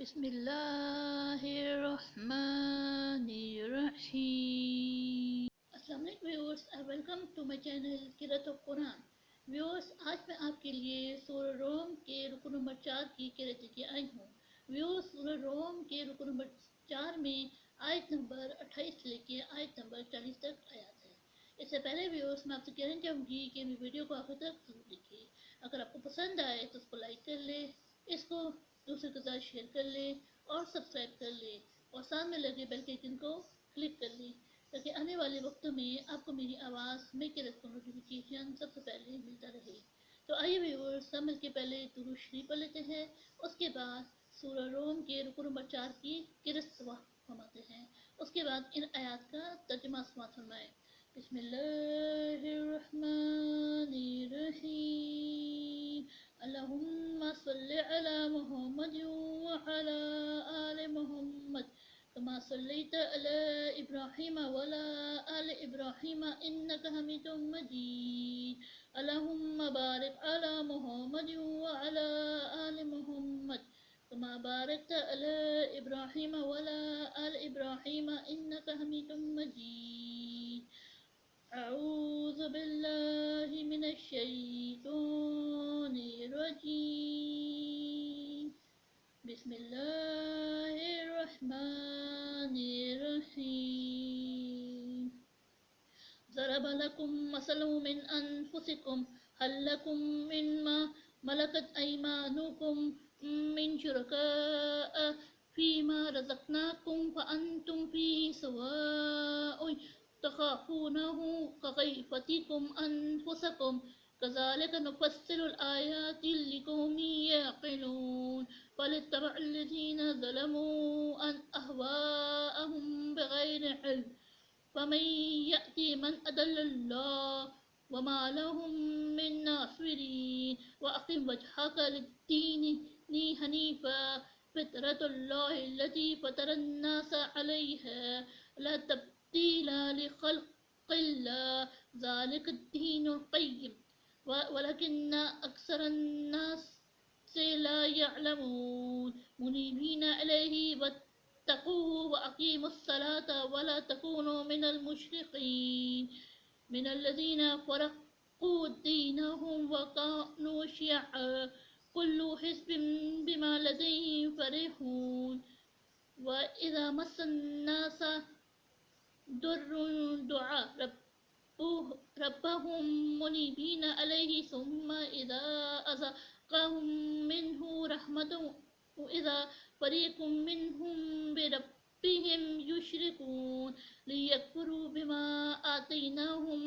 بسم اللہ الرحمن الرحیم۔ السلام علیکم viewers, welcome to my channel قرأت قرآن۔ ویورز، آج میں آپ کے لیے سورہ روم کے رکو نمبر 4 کی قرأت لے کے آئی ہوں۔ ویورز، سورہ روم کے رکو نمبر 4 میں آیت نمبر 28 سے لے کے آیت نمبر 40 تک آیات ہے۔ اس سے پہلے ویورز میں آپ سے کہنا چاہوں گی کہ میری ویڈیو کو آخر تک ضرور دیکھیے۔ اگر آپ کو پسند آئے تو اس کو لائک کر لیں، اس کو دوسرے کے ساتھ شیئر کر لیں اور سبسکرائب کر لیں، اور سامنے لگے بیل کے آئیکن کو کلک کر لیں تاکہ آنے والے وقتوں میں آپ کو میری آواز میں قرأت کا نوٹیفیکیشن سب سے پہلے ملتا رہے۔ تو آئیے ویورز، سب مل کے پہلے درود شریف پڑھ لیتے ہیں، اس کے بعد سورہ روم کے رکو نمبر 4 کی قرأت فرماتے ہیں، اس کے بعد ان آیات کا ترجمہ سماعت فرمائیں۔ بسم اللہ الرحمن الرحیم۔ اللہم صل علی محمد وعلی آل محمد کما صلیت علی ابراہیم وعلی آل ابراہیم انک حمید مجید۔ اللہم بارک علی محمد وعلی آل محمد کما بارکت علی ابراہیم وعلی آل ابراہیم انک حمید مجید۔ اعوذ باللہ من الشیطان الرجیم۔ بسم اللہ الرحمن الرحیم۔ ضرب لكم مثل من أنفسكم هل لكم مما ملكت أيمانكم من شركاء فيما رزقناكم فأنتم فيه سواء تخافونهم كخيفتكم أنفسكم كذلك نفصل الآيات لقوم يعقلون فليتبع الذين ظلموا أهواءهم بغير علم فمن يأتي من أضل الله وما لهم من ناصرين وأقم وجهك للدين حنيفا فطرة الله التي فطر الناس عليها لا تبديل لخلق الله ذلك الدين القيم ولكن أكثر الناس لا يعلمون منيبين إليه واتقوه وأقيموا الصلاة ولا تكونوا من المشركين من الذين فرقوا دينهم وكانوا شيعا كل حزب بما لديهم فرحون وإذا مس الناس ضر دعوا ربهم منيبين إليه ثم إذا أذاقهم منه رحمة وإذا فريق منهم بربهم يشركون ليكفروا بما آتيناهم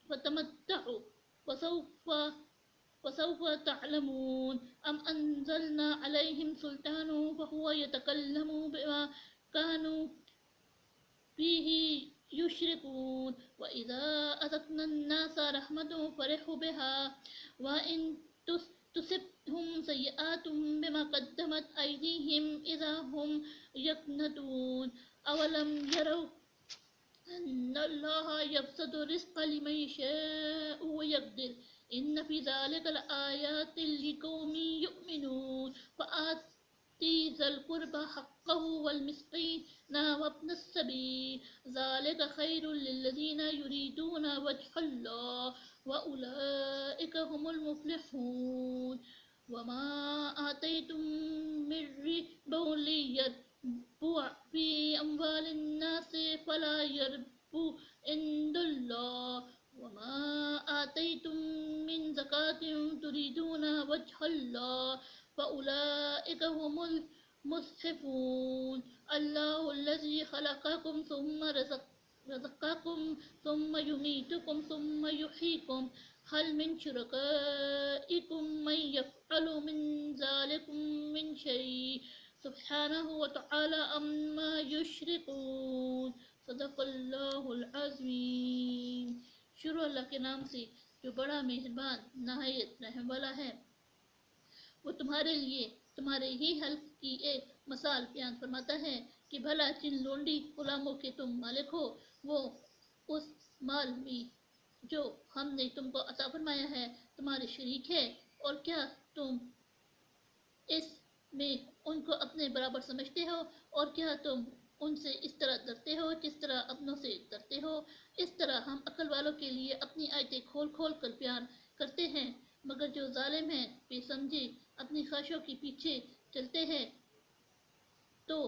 فتمتعوا وسوف تعلمون أم أنزلنا عليهم سلطان فهو يتكلم بما كانوا فيه يشركون وإذا أذقنا الناس رحمة فرحوا بها وإن تصبهم سيئات بما قدمت أيديهم إذا هم يقنطون أولم يروا أن الله يبسط الرزق لمن يشاء ويقدر إن في ذلك لآيات لقوم يؤمنون فآتي ذا القربى حقه والمسكين وابن السبيل ذلك خير للذين يريدون وجه الله وأولئك هم المفلحون وما آتيتم من ربا ليربو في أموال الناس فلا يربو عند الله وما آتيتم من زكاة تريدون وجه الله فأولئك هم المضعفون الله الذي خلقكم ثم رزقكم ثم يميتكم ثم يحييكم هل من شركائكم من يفعل من ذلك من شيء سبحانه وتعالى عما يشركون صدق اللہ العظیم۔ شروع اللہ کے نام سے جو بڑا مہربان نہایت رحم والا ہے۔ وہ تمہارے لیے تمہارے ہی حلق کی ایک مثال بیان فرماتا ہے کہ بھلا جن لونڈی غلاموں کے تم مالک ہو وہ اس مال میں جو ہم نے تم کو عطا فرمایا ہے تمہارے شریک ہے، اور کیا تم اس میں ان کو اپنے برابر سمجھتے ہو، اور کیا تم ان سے اس طرح ڈرتے ہو جس طرح اپنوں سے ڈرتے ہو؟ اس طرح ہم عقل والوں کے لیے اپنی آیتیں کھول کھول کر بیان کرتے ہیں، مگر جو ظالم ہیں، بے سمجھے، اپنی خواہشوں کے پیچھے چلتے ہیں، تو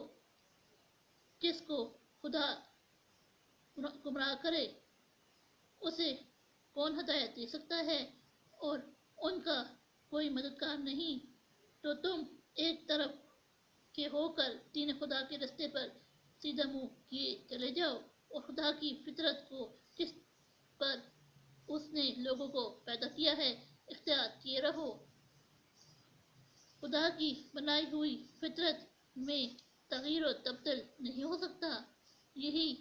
جس کو خدا گمراہ کرے اسے کون ہدایت دے سکتا ہے، اور ان کا کوئی مددگار نہیں۔ تو تم ایک طرف کے ہو کر دین خدا کے رستے پر سیدھا منہ کیے چلے جاؤ، اور خدا کی فطرت کو جس پر اس نے لوگوں کو پیدا کیا ہے اختیار کیے رہو۔ خدا کی بنائی ہوئی فطرت میں تغیر و تبدل نہیں ہو سکتا، یہی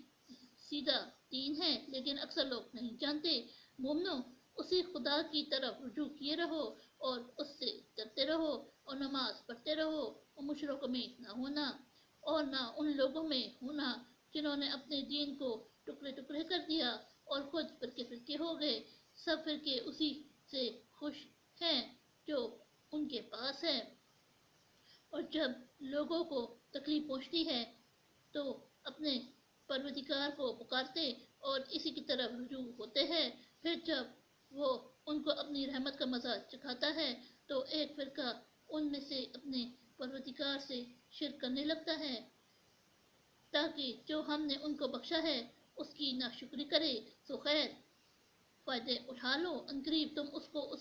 سیدھا دین ہے، لیکن اکثر لوگ نہیں جانتے۔ مومنو، اسی خدا کی طرف رجوع کیے رہو، اور اس سے ڈرتے رہو، اور نماز پڑھتے رہو، اور مشرکوں میں نہ ہونا، اور نہ ان لوگوں میں ہونا جنہوں نے اپنے دین کو ٹکڑے ٹکڑے کر دیا اور خود فرقے فرقے ہو گئے۔ سب فرقے اسی سے خوش ہیں جو ان کے پاس ہے، اور جب لوگوں کو تکلیف پہنچتی ہے تو اپنے پروردگار کو پکارتے اور اسی کی طرف رجوع ہوتے ہیں۔ پھر جب وہ ان کو اپنی رحمت کا مزہ چکھاتا ہے تو ایک فرقہ ان میں سے اپنے پروردگار سے شرک کرنے لگتا ہے، تاکہ جو ہم نے ان کو بخشا ہے اس کی ناشکری کرے۔ سو خیر، فائدے اٹھا لو، عنقریب تم کو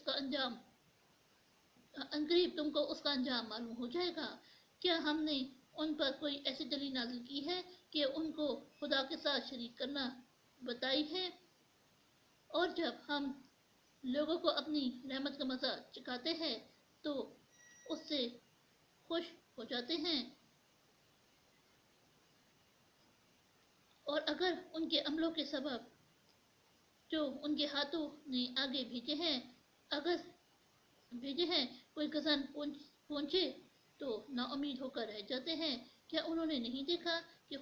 اس کا انجام معلوم ہو جائے گا۔ کیا ہم نے ان پر کوئی ایسی دلیل نازل کی ہے کہ ان کو خدا کے ساتھ شریک کرنا بتائی ہے؟ اور جب ہم لوگوں کو اپنی رحمت کا مزہ چکھاتے ہیں تو اس سے خوش ہو جاتے ہیں، اور اگر ان کے عملوں کے سبب جو ان کے ہاتھوں نے آگے بھیجے ہیں کوئی غزن پہنچے تو نا امید ہو کر رہ جاتے ہیں۔ کیا انہوں نے نہیں دیکھا کہ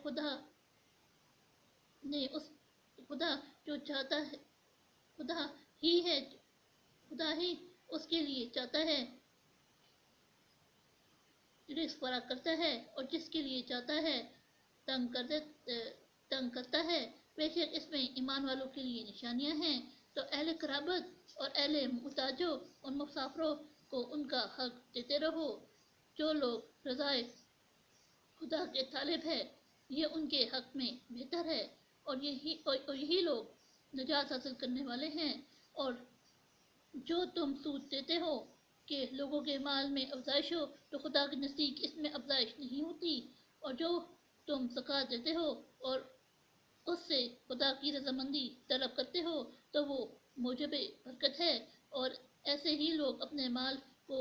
خدا جو چاہتا ہے، خدا ہی اس کے لیے چاہتا ہے رزق فراہم کرتا ہے، اور جس کے لیے چاہتا ہے تنگ کرتا ہے۔ بے شک اس میں ایمان والوں کے لیے نشانیاں ہیں۔ تو اہل قرابت اور اہل محتاجوں اور مسافروں کو ان کا حق دیتے رہو۔ جو لوگ رضائے خدا کے طالب ہیں یہ ان کے حق میں بہتر ہے، اور یہی لوگ نجات حاصل کرنے والے ہیں۔ اور جو تم سود دیتے ہو کہ لوگوں کے مال میں افزائش ہو تو خدا کے نزدیک اس میں افزائش نہیں ہوتی، اور جو تم زکوٰۃ دیتے ہو اور اس سے خدا کی رضامندی طلب کرتے ہو تو وہ موجب برکت ہے، اور ایسے ہی لوگ اپنے مال کو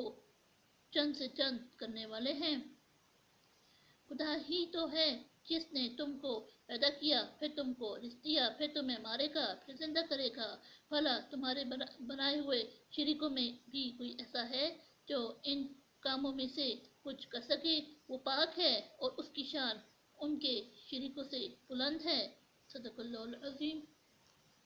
چند سے چند کرنے والے ہیں۔ خدا ہی تو ہے جس نے تم کو پیدا کیا، پھر تم کو رزق دیا، پھر تمہیں مارے گا، پھر زندہ کرے گا۔ بھلا تمہارے بنائے ہوئے شریکوں میں بھی کوئی ایسا ہے جو ان کاموں میں سے کچھ کر سکے؟ وہ پاک ہے اور اس کی شان ان کے شریکوں سے بلند ہے۔ صدق اللہ العظیم۔